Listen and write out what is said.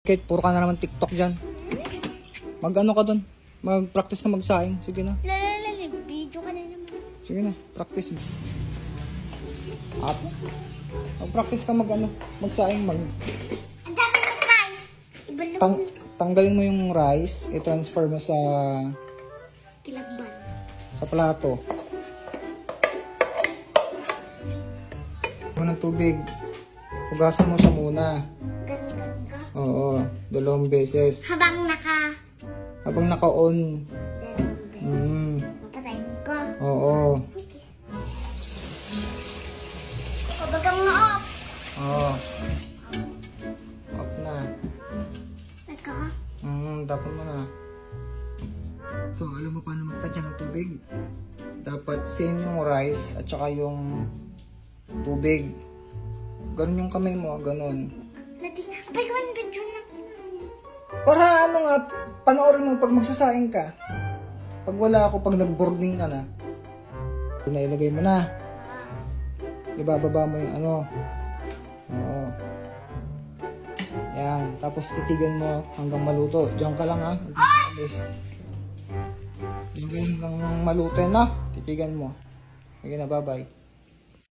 Kahit puro ka na naman TikTok dyan. Mag-ano ka dun? Mag-practice ka magsaing. Sige na. Video ka na naman. Sige na. Practice mo. At mag-practice ka magsaing. Ang dami ng rice. Tanggalin mo yung rice. I-transfer mo sa Kilagban. plato. Mo ng tubig. Hugasan mo siya muna. Ganun ka. Oo. 2 beses. Habang naka-on. 2 beses. Papatayin ko. Oo. Pabagang na off. Oo. Off na. Nagka. Tapon mo na. So, alam mo paano magtadya ng tubig? Dapat same yung rice at saka yung tubig. Ganun yung kamay mo, ganun. Abay ko ang video na. Para panoorin mo pag magsasaing ka. Pag wala ako, pag nag-boarding ka na, ilagay mo na. Ibababa mo yung Oo. Yan. Tapos titigan mo hanggang maluto. Diyan ka lang ha. Diyan ka hanggang maluto yan ha. Titigan mo. Sige na, bye-bye.